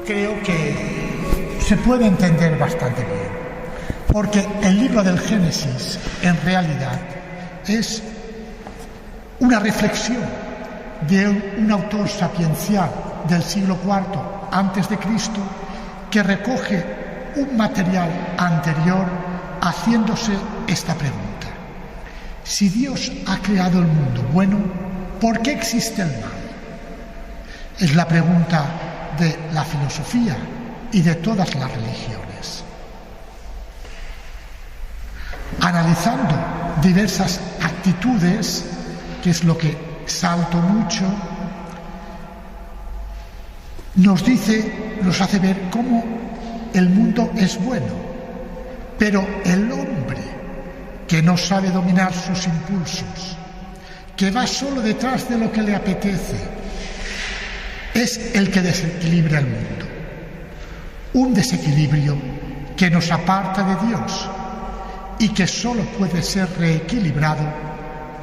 creo que se puede entender bastante bien, porque el libro del Génesis en realidad es una reflexión de un autor sapiencial del siglo IV antes de Cristo que recoge un material anterior haciéndose esta pregunta: si Dios ha creado el mundo bueno, ¿por qué existe el mal? Es la pregunta de la filosofía y de todas las religiones. Analizando diversas actitudes, que es lo que salto mucho, nos hace ver cómo el mundo es bueno, pero el hombre que no sabe dominar sus impulsos, que va solo detrás de lo que le apetece, es el que desequilibra el mundo. Un desequilibrio que nos aparta de Dios y que solo puede ser reequilibrado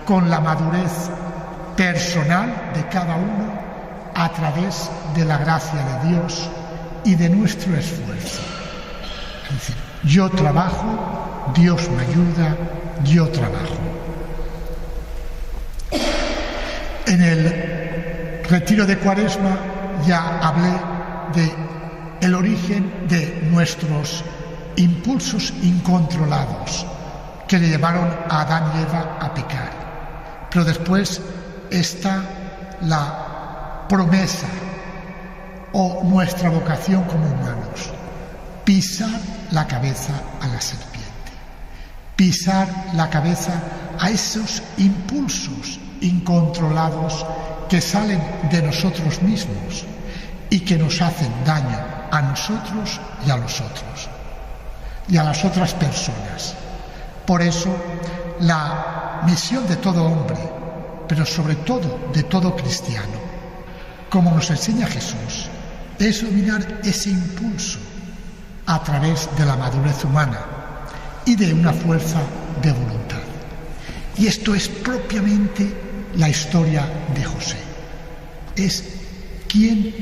con la madurez personal de cada uno a través de la gracia de Dios y de nuestro esfuerzo. Es decir, yo trabajo, Dios me ayuda, yo trabajo. En el retiro de Cuaresma ya hablé de el origen de nuestros impulsos incontrolados que le llevaron a Adán y Eva a pecar. Pero después está la promesa o nuestra vocación como humanos: pisar la cabeza a la serpiente, pisar la cabeza a esos impulsos incontrolados que salen de nosotros mismos y que nos hacen daño a nosotros y a los otros y a las otras personas. Por eso la misión de todo hombre, pero sobre todo de todo cristiano, como nos enseña Jesús, es dominar ese impulso a través de la madurez humana y de una fuerza de voluntad. Y esto es propiamente la historia de José. Es quien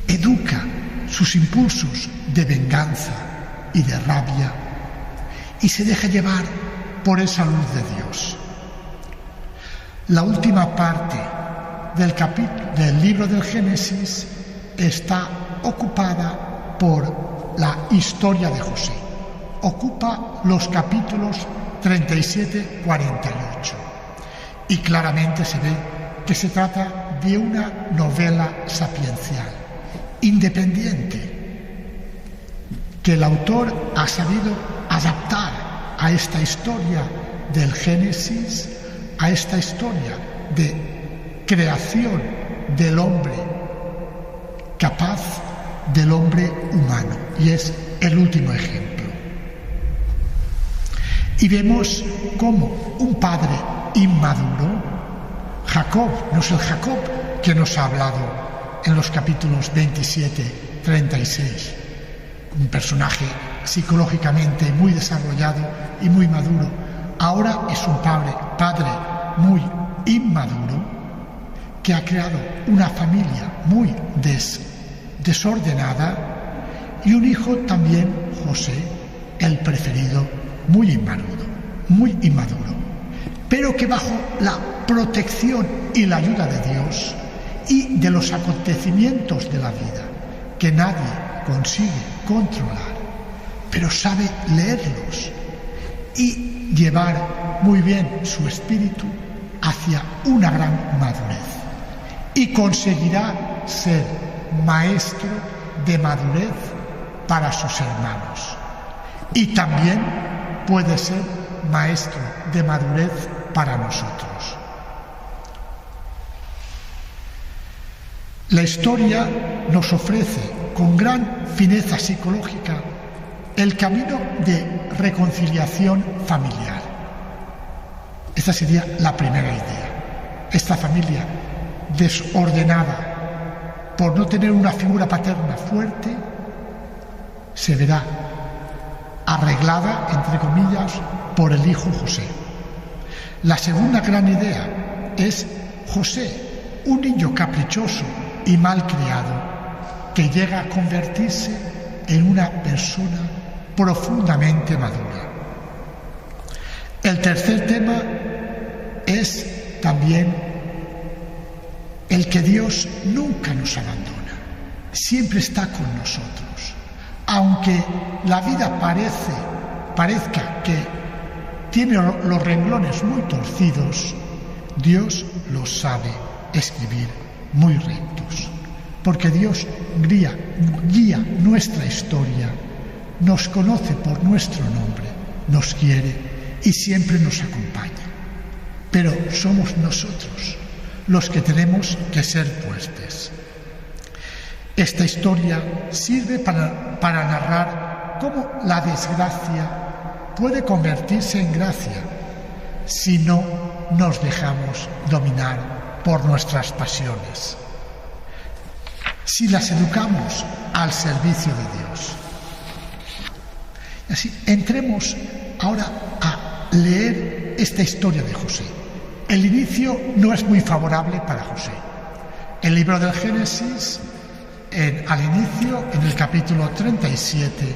educa sus impulsos de venganza y de rabia y se deja llevar por esa luz de Dios. La última parte del libro del Génesis está ocupada por la historia de José. Ocupa los capítulos 37-48 y claramente se ve que se trata de una novela sapiencial, independiente, que el autor ha sabido adaptar a esta historia del Génesis, a esta historia de creación del hombre capaz, del hombre humano, y es el último ejemplo. Y vemos cómo un padre inmaduro, Jacob, no es el Jacob que nos ha hablado en los capítulos 27-36, un personaje psicológicamente muy desarrollado y muy maduro, ahora es un padre muy inmaduro que ha creado una familia muy desordenada y un hijo también, José, el preferido, muy inmaduro, pero que bajo la protección y la ayuda de Dios y de los acontecimientos de la vida, que nadie consigue controlar, pero sabe leerlos y llevar muy bien su espíritu hacia una gran madurez, y conseguirá ser maestro de madurez para sus hermanos, y también puede ser maestro de madurez para nosotros. La historia nos ofrece con gran fineza psicológica el camino de reconciliación familiar. Esta sería la primera idea. Esta familia desordenada por no tener una figura paterna fuerte se verá arreglada, entre comillas, por el hijo José. La segunda gran idea es José, un niño caprichoso y mal criado, que llega a convertirse en una persona profundamente madura. El tercer tema es también el que Dios nunca nos abandona, siempre está con nosotros. Aunque la vida parezca que tiene los renglones muy torcidos, Dios los sabe escribir muy rectos, porque Dios guía nuestra historia, nos conoce por nuestro nombre, nos quiere y siempre nos acompaña. Pero somos nosotros los que tenemos que ser fuertes. Esta historia sirve para narrar cómo la desgracia puede convertirse en gracia si no nos dejamos dominar por nuestras pasiones, si las educamos al servicio de Dios. Así, entremos ahora a leer esta historia de José. El inicio no es muy favorable para José. El libro del Génesis, al inicio, en el capítulo 37,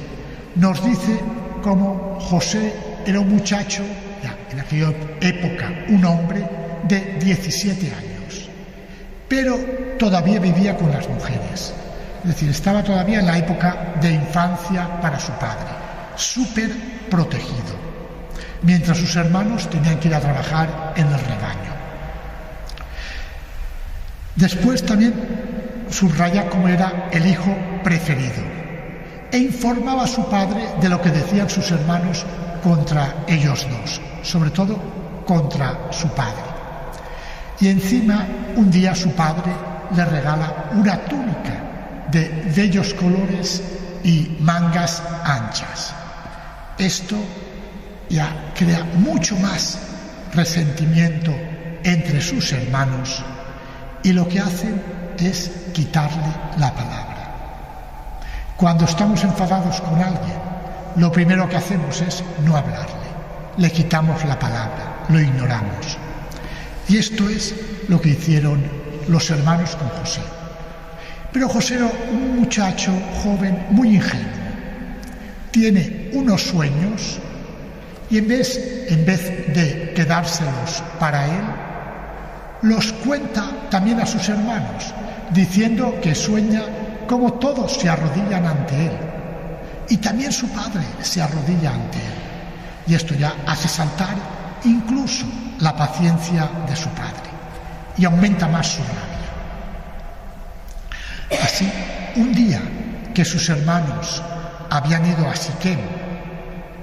nos dice cómo José era un muchacho, ya en aquella época un hombre de 17 años, pero todavía vivía con las mujeres. Es decir, estaba todavía en la época de infancia para su padre, súper protegido, mientras sus hermanos tenían que ir a trabajar en el rebaño. Después también subraya cómo era el hijo preferido e informaba a su padre de lo que decían sus hermanos contra ellos dos, sobre todo contra su padre. Y encima, un día su padre le regala una túnica de bellos colores y mangas anchas. Esto ya crea mucho más resentimiento entre sus hermanos y lo que hacen es quitarle la palabra. Cuando estamos enfadados con alguien, lo primero que hacemos es no hablarle, le quitamos la palabra, lo ignoramos. Y esto es lo que hicieron los hermanos con José. Pero José era un muchacho joven muy ingenuo. Tiene unos sueños y en vez de quedárselos para él, los cuenta también a sus hermanos, diciendo que sueña como todos se arrodillan ante él. Y también su padre se arrodilla ante él. Y esto ya hace saltar incluso la paciencia de su padre y aumenta más su rabia. Así, un día que sus hermanos habían ido a Siquem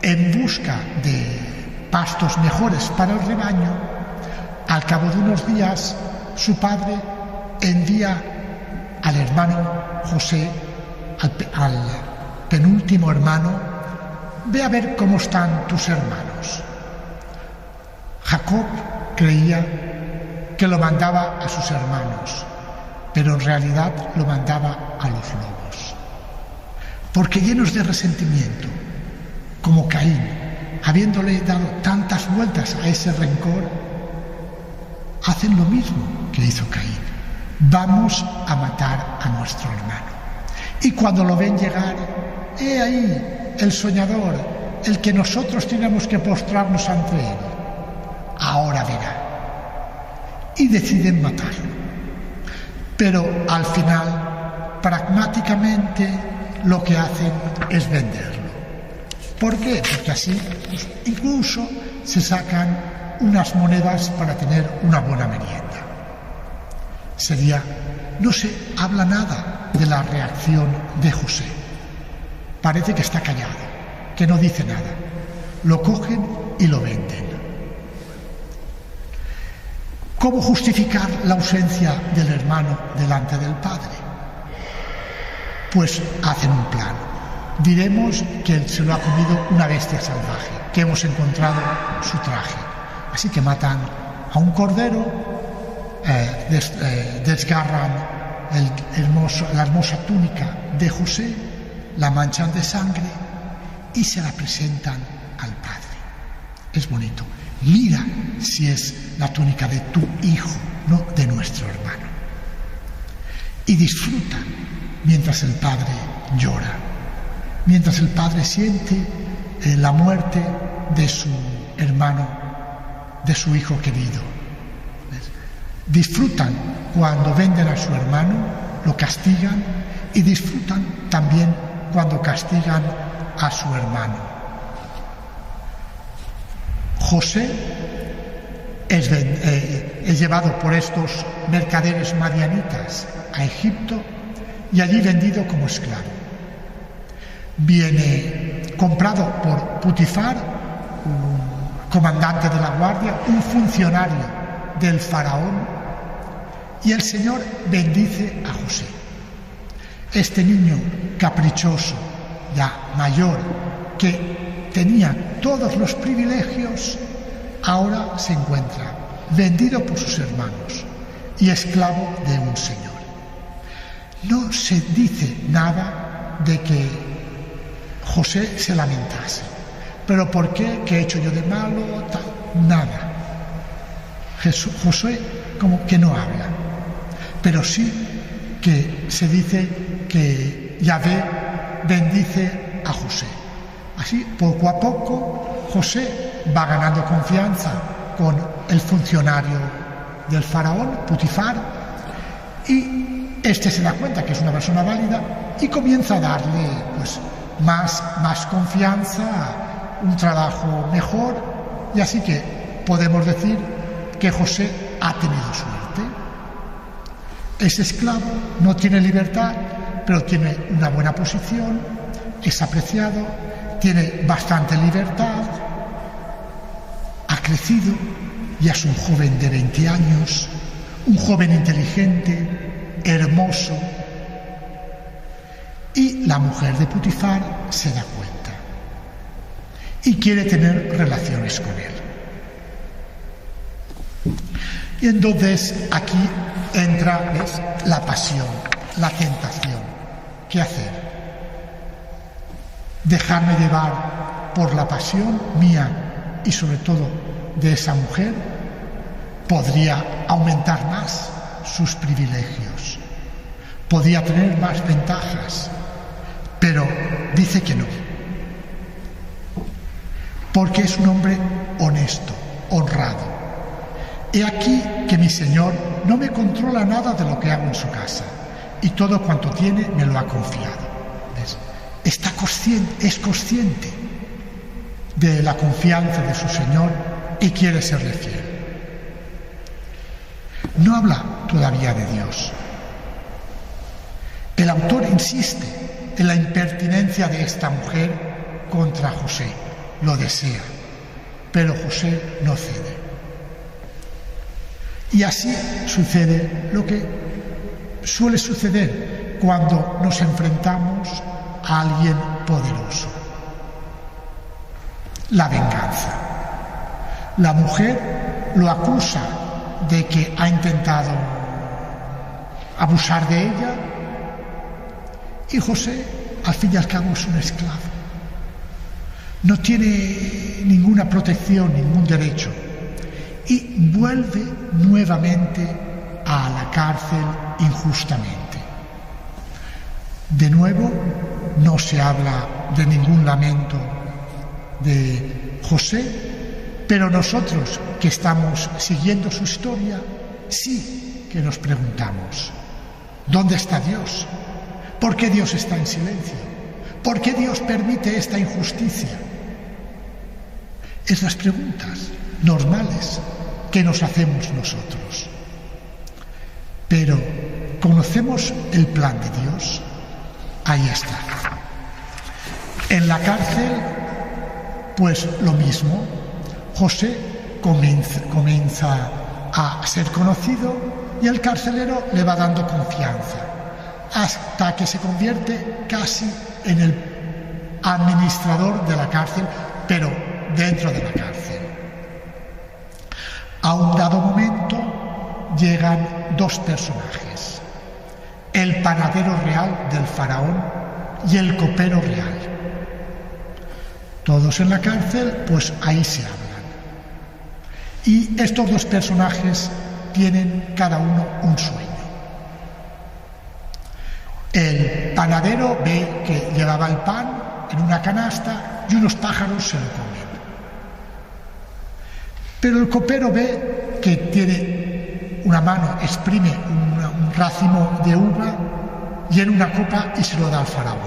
en busca de pastos mejores para el rebaño, al cabo de unos días su padre envía al hermano José, al penúltimo hermano: ve a ver cómo están tus hermanos. Jacob creía que lo mandaba a sus hermanos, pero en realidad lo mandaba a los lobos. Porque llenos de resentimiento, como Caín, habiéndole dado tantas vueltas a ese rencor, hacen lo mismo que hizo Caín. Vamos a matar a nuestro hermano. Y cuando lo ven llegar, he ahí el soñador, el que nosotros tenemos que postrarnos ante él. Ahora verá. Y deciden matarlo. Pero al final, pragmáticamente, lo que hacen es venderlo. ¿Por qué? Porque así incluso se sacan unas monedas para tener una buena merienda. No se habla nada de la reacción de José. Parece que está callado, que no dice nada. Lo cogen y lo venden. ¿Cómo justificar la ausencia del hermano delante del padre? Pues hacen un plan. Diremos que se lo ha comido una bestia salvaje, que hemos encontrado su traje. Así que matan a un cordero, desgarran la hermosa túnica de José, la manchan de sangre y se la presentan al padre. Es bonito. Mira si es la túnica de tu hijo, no de nuestro hermano. Y disfrutan mientras el padre llora, mientras el padre siente la muerte de su hermano, de su hijo querido. Disfrutan cuando venden a su hermano, lo castigan, y disfrutan también cuando castigan a su hermano. José es llevado por estos mercaderes madianitas a Egipto y allí vendido como esclavo. Viene comprado por Putifar, un comandante de la guardia, un funcionario del faraón, y el Señor bendice a José. Este niño caprichoso, ya mayor, que tenía todos los privilegios, ahora se encuentra vendido por sus hermanos y esclavo de un señor. No se dice nada de que José se lamentase. ¿Pero por qué? ¿Qué he hecho yo de malo? Tal. Nada. José como que no habla. Pero sí que se dice que Yahvé bendice a José. Así, poco a poco, José va ganando confianza con el funcionario del faraón, Putifar, y este se da cuenta que es una persona válida y comienza a darle más confianza, un trabajo mejor, y así que podemos decir que José ha tenido suerte. Es esclavo, no tiene libertad, pero tiene una buena posición, es apreciado, tiene bastante libertad, ha crecido, ya es un joven de 20 años, un joven inteligente, hermoso, y la mujer de Putifar se da cuenta y quiere tener relaciones con él. Y entonces aquí entra la pasión, la tentación. ¿Qué hacer? ¿Dejarme llevar por la pasión mía y sobre todo de esa mujer? Podría aumentar más sus privilegios, podría tener más ventajas, pero dice que no, porque es un hombre honesto, honrado. He aquí que mi Señor no me controla nada de lo que hago en su casa, y todo cuanto tiene me lo ha confiado. ¿Ves? Es consciente de la confianza de su Señor y quiere serle fiel. No habla todavía de Dios. El autor insiste en la impertinencia de esta mujer contra José. Lo desea, pero José no cede. Y así sucede lo que suele suceder cuando nos enfrentamos a alguien poderoso: la venganza. La mujer lo acusa de que ha intentado abusar de ella, y José, al fin y al cabo, es un esclavo. No tiene ninguna protección, ningún derecho, y vuelve nuevamente a la cárcel injustamente. De nuevo, no se habla de ningún lamento de José, pero nosotros que estamos siguiendo su historia, sí que nos preguntamos: ¿dónde está Dios? ¿Por qué Dios está en silencio? ¿Por qué Dios permite esta injusticia? Es las preguntas normales que nos hacemos nosotros. Pero ¿conocemos el plan de Dios? Ahí está. En la cárcel, pues lo mismo. José comienza a ser conocido y el carcelero le va dando confianza, hasta que se convierte casi en el administrador de la cárcel, pero dentro de la cárcel. A un dado momento llegan dos personajes: el panadero real del faraón y el copero real. Todos en la cárcel, pues ahí se hablan. Y estos dos personajes tienen cada uno un sueño. El panadero ve que llevaba el pan en una canasta y unos pájaros se lo comen. Pero el copero ve que tiene una mano, exprime un racimo de uva y en una copa y se lo da al faraón.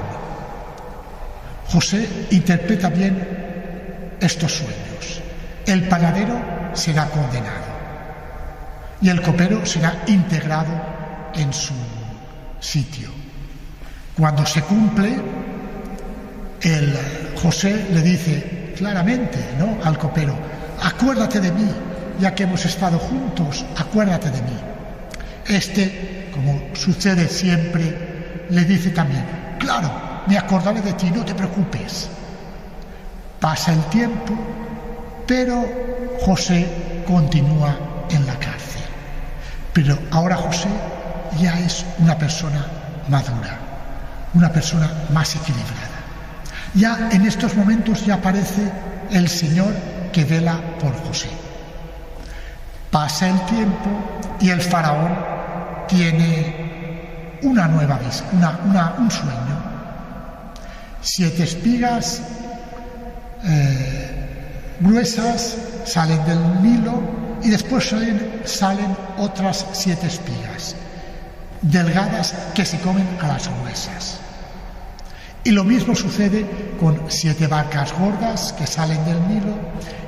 José interpreta bien estos sueños. El panadero será condenado y el copero será integrado en su sitio. Cuando se cumple, el José le dice claramente, ¿no?, al copero: acuérdate de mí, ya que hemos estado juntos, acuérdate de mí. Este, como sucede siempre, le dice también: claro, me acordaré de ti, no te preocupes. Pasa el tiempo, pero José continúa en la cárcel. Pero ahora José ya es una persona madura, una persona más equilibrada. Ya en estos momentos ya aparece el Señor que vela por José. Pasa el tiempo y el faraón tiene una nueva vista, un sueño. 7 espigas gruesas salen del Nilo y después salen otras 7 espigas delgadas que se comen a las gruesas. Y lo mismo sucede con 7 barcas gordas que salen del Nilo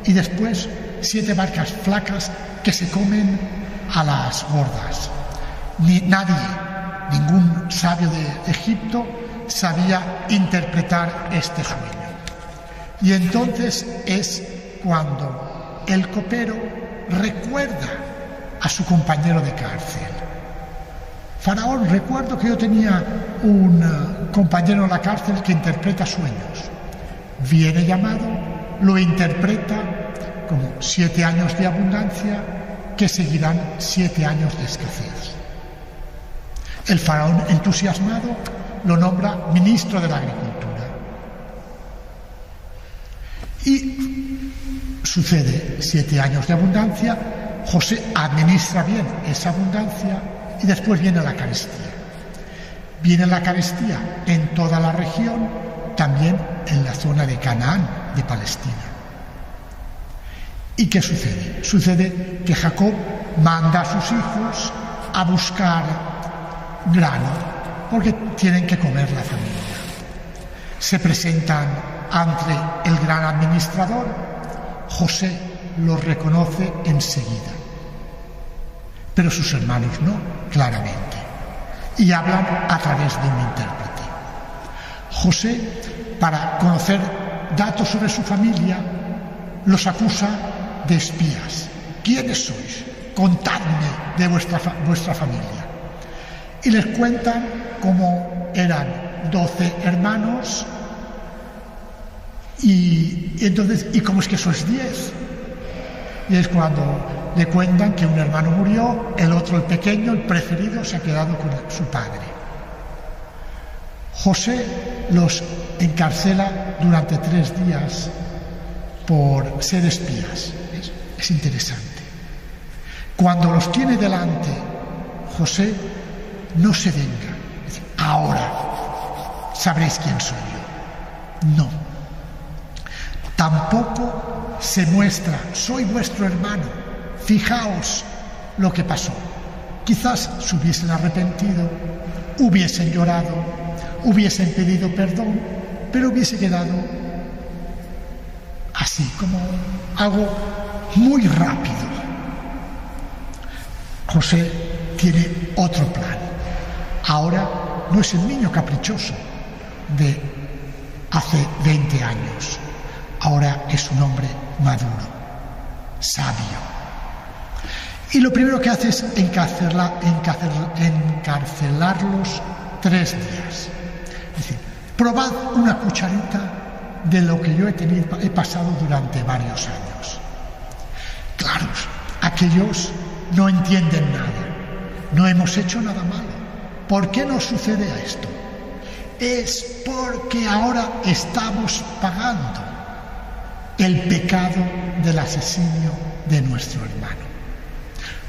y después 7 barcas flacas que se comen a las gordas. Ningún sabio de Egipto sabía interpretar este sueño. Y entonces es cuando el copero recuerda a su compañero de cárcel. Faraón, recuerdo que yo tenía un compañero en la cárcel que interpreta sueños. Viene llamado, lo interpreta como 7 años de abundancia que seguirán 7 años de escasez. El faraón, entusiasmado, lo nombra ministro de la Agricultura. Y sucede 7 años de abundancia, José administra bien esa abundancia y después viene la carestía. Viene la carestía en toda la región, también en la zona de Canaán, de Palestina. ¿Y qué sucede? Sucede que Jacob manda a sus hijos a buscar grano, porque tienen que comer la familia. Se presentan ante el gran administrador. José los reconoce enseguida, pero sus hermanos no, claramente, y hablan a través de un intérprete. José, para conocer datos sobre su familia, los acusa de espías. ¿Quiénes sois? Contadme de vuestra familia. Y les cuentan cómo eran 12 hermanos y entonces, ¿y cómo es que sois 10? Y es cuando le cuentan que un hermano murió, el otro, el pequeño, el preferido, se ha quedado con su padre. José los encarcela durante 3 días por ser espías. Es interesante. Cuando los tiene delante, José no se venga. Dice: ahora sabréis quién soy yo. No. Tampoco se muestra: soy vuestro hermano, fijaos lo que pasó. Quizás se hubiesen arrepentido, hubiesen llorado, hubiesen pedido perdón, pero hubiese quedado así, como algo muy rápido. José tiene otro plan. Ahora no es el niño caprichoso de hace 20 años. Ahora es un hombre maduro, sabio. Y lo primero que hace es encarcelarlos 3 días. Es decir, probad una cucharita de lo que yo he pasado durante varios años. Claro, aquellos no entienden nada. No hemos hecho nada malo. ¿Por qué nos sucede esto? Es porque ahora estamos pagando el pecado del asesinio de nuestro hermano.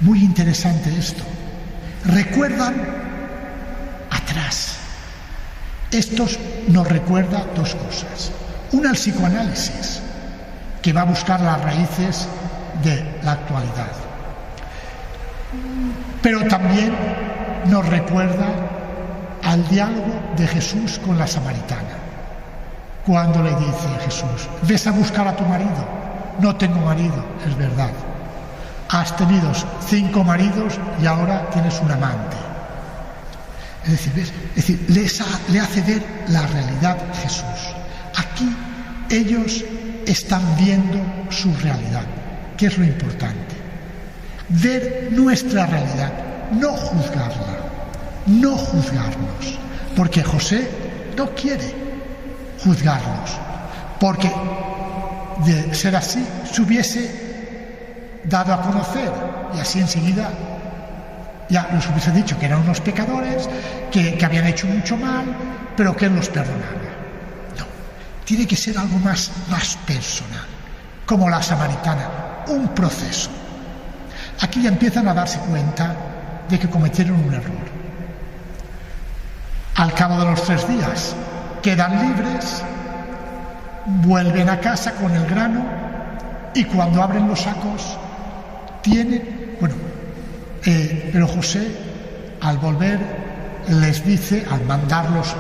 Muy interesante esto. Recuerdan atrás, Esto nos recuerda dos cosas. Una, el psicoanálisis, que va a buscar las raíces de la actualidad. Pero también nos recuerda al diálogo de Jesús con la samaritana. Cuando le dice Jesús: ves a buscar a tu marido. No tengo marido, es verdad. Has tenido 5 maridos y ahora tienes un amante. Es decir, ¿ves? Es decir, le hace ver la realidad Jesús. Aquí ellos están viendo su realidad, que es lo importante. Ver nuestra realidad, no juzgarla, no juzgarnos, porque José no quiere juzgarnos, porque de ser así se hubiese dado a conocer y así enseguida ya nos hubiese dicho que eran unos pecadores, que habían hecho mucho mal, pero que Él los perdonaba. No, tiene que ser algo más personal, como la samaritana, un proceso. Aquí ya empiezan a darse cuenta de que cometieron un error. Al cabo de los 3 días quedan libres, vuelven a casa con el grano y cuando abren los sacos tienen, pero José al volver les dice, al mandarlos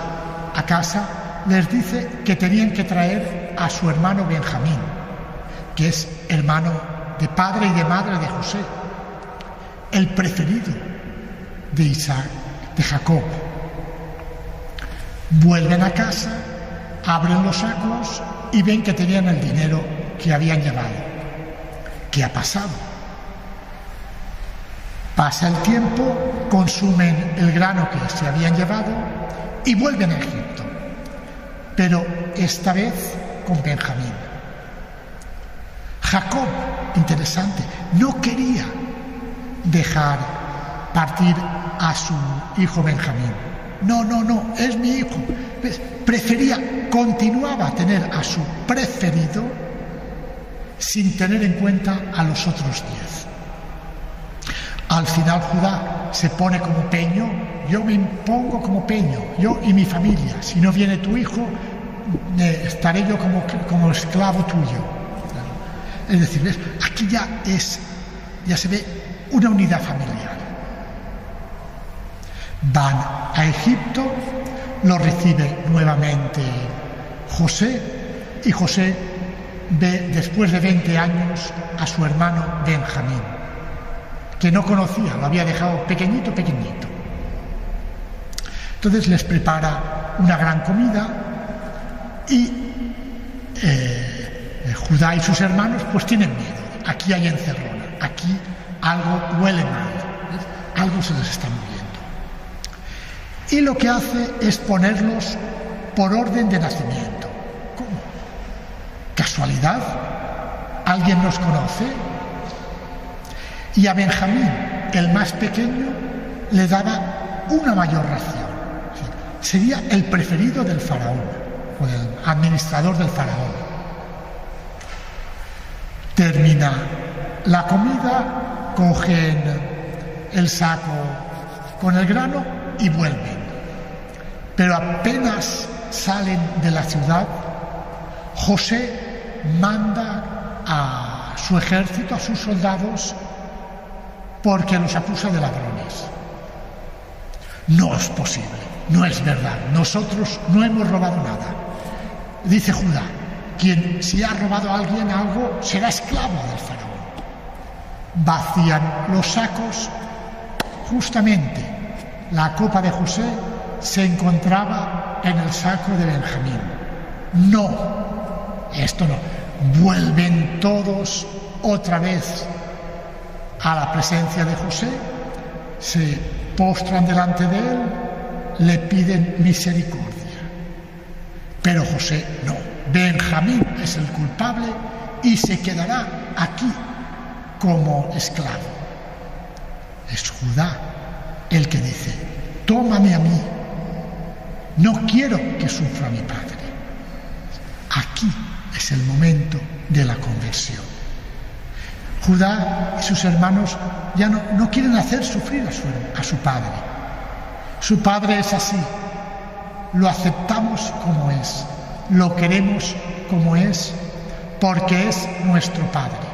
a casa, les dice que tenían que traer a su hermano Benjamín, que es hermano de padre y de madre de José, el preferido de Isaac, de Jacob. Vuelven a casa, abren los sacos y ven que tenían el dinero que habían llevado. ¿Qué ha pasado? Pasa el tiempo, consumen el grano que se habían llevado y vuelven a Egipto, pero esta vez con Benjamín. Jacob, interesante, no quería dejar partir a su hijo Benjamín. No, es mi hijo. Continuaba a tener a su preferido sin tener en cuenta a los otros 10. Al final Judá se pone como peño, yo me impongo como peño, yo y mi familia. Si no viene tu hijo, estaré yo como esclavo tuyo. Es decir, ¿ves? Aquí ya se ve una unidad familiar. Van a Egipto, lo recibe nuevamente José, y José ve después de 20 años a su hermano Benjamín, que no conocía, lo había dejado pequeñito. Entonces les prepara una gran comida y Judá y sus hermanos pues tienen miedo. Aquí hay encerrona, aquí algo huele mal, ¿ves? Algo se les está moviendo. Y lo que hace es ponerlos por orden de nacimiento. ¿Cómo? ¿Casualidad? ¿Alguien nos conoce? Y a Benjamín, el más pequeño, le daba una mayor ración. Sería el preferido del faraón, o del administrador del faraón. Termina la comida, cogen el saco con el grano y vuelven. Pero apenas salen de la ciudad, José manda a su ejército, a sus soldados, porque los acusa de ladrones. No es posible, no es verdad, nosotros no hemos robado nada. Dice Judá, si ha robado a alguien algo, será esclavo del faraón. Vacían los sacos, justamente la copa de José se encontraba en el saco de Benjamín. No, esto no. Vuelven todos otra vez a la presencia de José, se postran delante de él, le piden misericordia. Pero José no. Benjamín es el culpable y se quedará aquí como esclavo. Es Judá el que dice, tómame a mí, no quiero que sufra mi padre. Aquí es el momento de la conversión. Judá y sus hermanos ya no quieren hacer sufrir a su padre. Su padre es así, lo aceptamos como es, lo queremos como es, porque es nuestro Padre.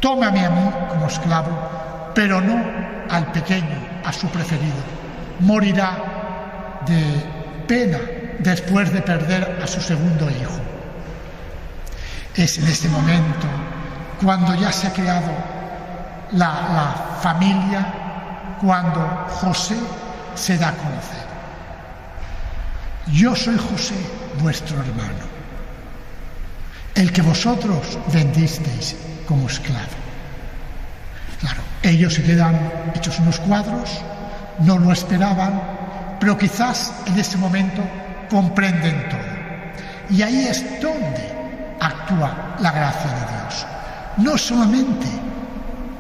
Tómame a mí como esclavo, pero no al pequeño, a su preferido. Morirá de pena después de perder a su segundo hijo. Es en este momento, cuando ya se ha creado la familia, cuando José se da a conocer. Yo soy José, vuestro hermano, el que vosotros vendisteis como esclavo. Claro, ellos se quedan hechos unos cuadros, no lo esperaban, pero quizás en ese momento comprenden todo. Y ahí es donde actúa la gracia de Dios. No solamente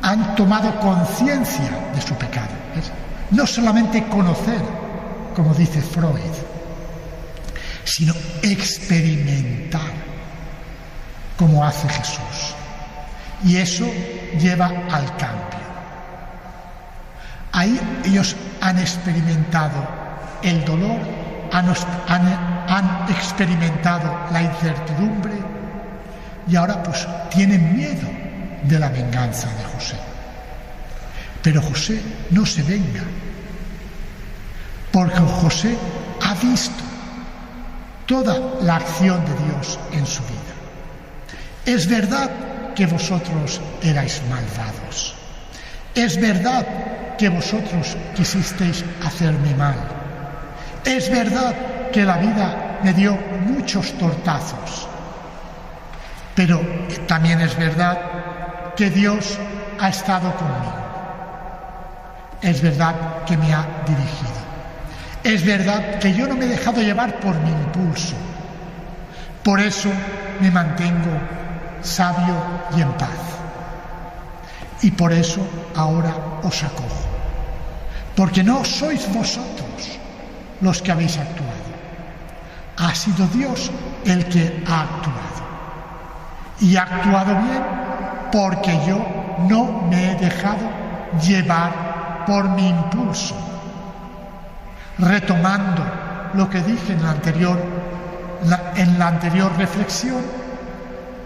han tomado conciencia de su pecado, no solamente conocer, como dice Freud, sino experimentar, como hace Jesús. Y eso lleva al cambio. Ahí ellos han experimentado el dolor, han experimentado la incertidumbre y ahora pues tienen miedo de la venganza de José. Pero José no se venga, porque José ha visto toda la acción de Dios en su vida. Es verdad que vosotros erais malvados. Es verdad que vosotros quisisteis hacerme mal. Es verdad que la vida me dio muchos tortazos. Pero también es verdad que Dios ha estado conmigo. Es verdad que me ha dirigido. Es verdad que yo no me he dejado llevar por mi impulso. Por eso me mantengo sabio y en paz. Y por eso ahora os acojo. Porque no sois vosotros los que habéis actuado. Ha sido Dios el que ha actuado. Y ha actuado bien porque yo no me he dejado llevar por mi impulso. Retomando lo que dije en la anterior reflexión,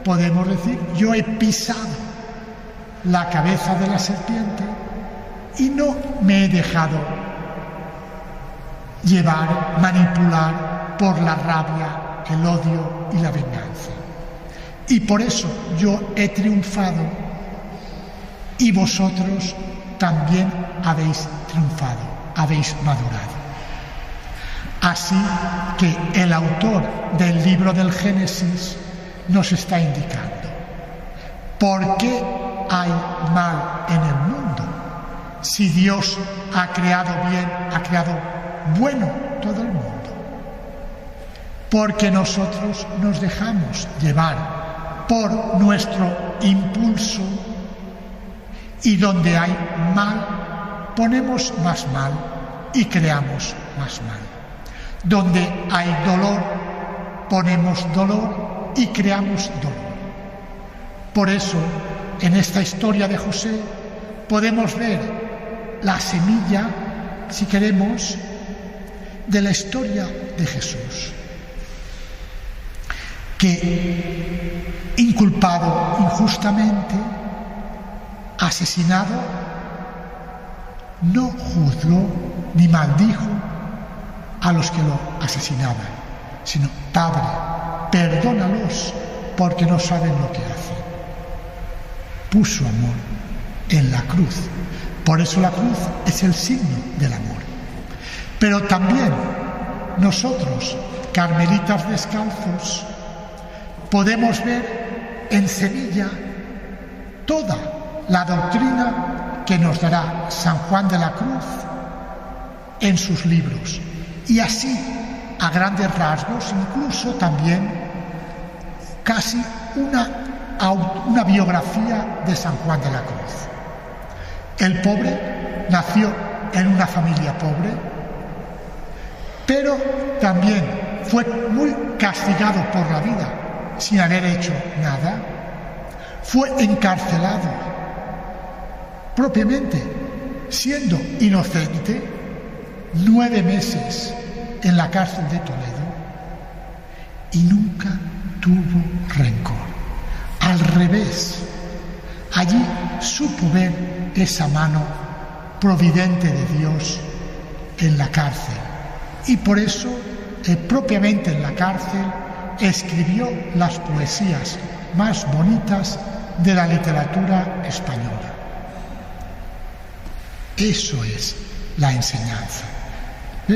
podemos decir, yo he pisado la cabeza de la serpiente y no me he dejado llevar, manipular por la rabia, el odio y la venganza. Y por eso yo he triunfado y vosotros también habéis triunfado, habéis madurado. Así que el autor del libro del Génesis nos está indicando por qué hay mal en el mundo. Si Dios ha creado bien, ha creado bueno todo el mundo. Porque nosotros nos dejamos llevar por nuestro impulso y donde hay mal, ponemos más mal y creamos más mal. Donde hay dolor, ponemos dolor y creamos dolor. Por eso, en esta historia de José, podemos ver la semilla, si queremos, de la historia de Jesús, que inculpado injustamente, asesinado, no juzgó ni maldijo a los que lo asesinaban, sino: Padre, perdónalos porque no saben lo que hacen. Puso amor en la cruz. Por eso la cruz es el signo del amor. Pero también nosotros, carmelitas descalzos, podemos ver en semilla toda la doctrina que nos dará San Juan de la Cruz en sus libros. Y así, a grandes rasgos, incluso también casi una biografía de San Juan de la Cruz. El pobre nació en una familia pobre, pero también fue muy castigado por la vida sin haber hecho nada. Fue encarcelado propiamente siendo inocente 9 meses en la cárcel de Toledo y nunca tuvo rencor. Al revés, allí supo ver esa mano providente de Dios en la cárcel y por eso, propiamente en la cárcel, escribió las poesías más bonitas de la literatura española. Eso es la enseñanza.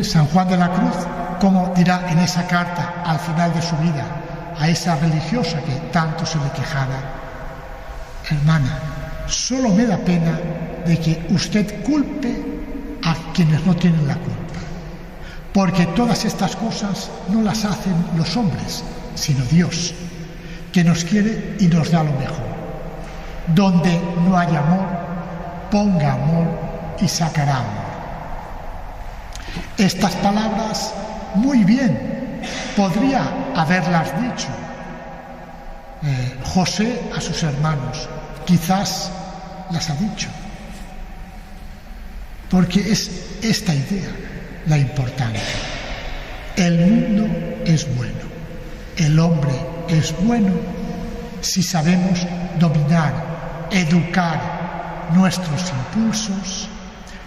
San Juan de la Cruz, como dirá en esa carta al final de su vida a esa religiosa que tanto se le quejaba: hermana, solo me da pena de que usted culpe a quienes no tienen la culpa, porque todas estas cosas no las hacen los hombres, sino Dios, que nos quiere y nos da lo mejor. Donde no hay amor, ponga amor y sacará amor. Estas palabras muy bien podría haberlas dicho José a sus hermanos, quizás las ha dicho, porque es esta idea la importante. El mundo es bueno, el hombre es bueno si sabemos dominar, educar nuestros impulsos,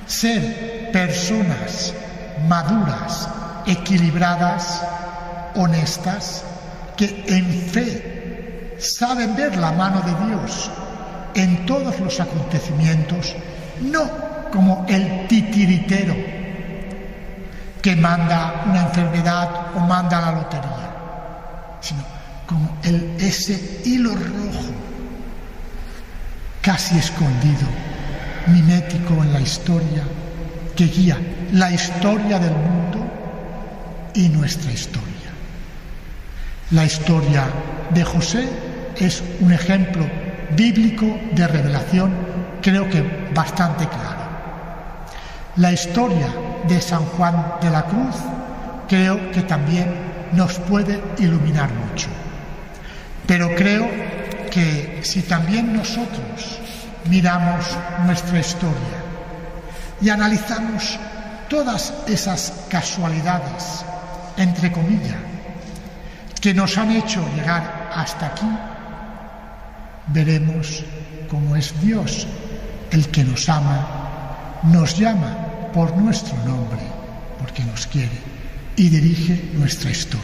ser personas maduras, equilibradas, honestas, que en fe saben ver la mano de Dios en todos los acontecimientos, no como el titiritero que manda una enfermedad o manda la lotería, sino como ese hilo rojo casi escondido, mimético en la historia, que guía la historia del mundo y nuestra historia. La historia de José es un ejemplo bíblico de revelación, creo que bastante claro. La historia de San Juan de la Cruz creo que también nos puede iluminar mucho. Pero creo que si también nosotros miramos nuestra historia y analizamos todas esas casualidades, entre comillas, que nos han hecho llegar hasta aquí, veremos cómo es Dios el que nos ama, nos llama por nuestro nombre, porque nos quiere, y dirige nuestra historia.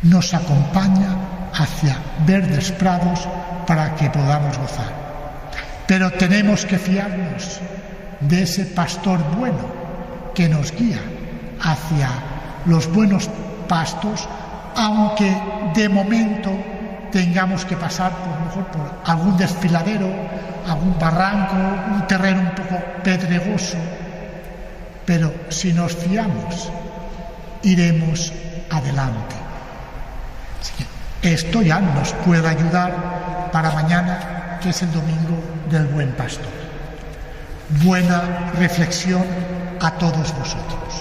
Nos acompaña hacia verdes prados para que podamos gozar. Pero tenemos que fiarnos de ese pastor bueno que nos guía hacia los buenos pastos, aunque de momento tengamos que pasar por algún desfiladero, algún barranco, un terreno un poco pedregoso, pero si nos fiamos, iremos adelante. Así que esto ya nos puede ayudar para mañana, que es el domingo del Buen Pastor. Buena reflexión a todos vosotros.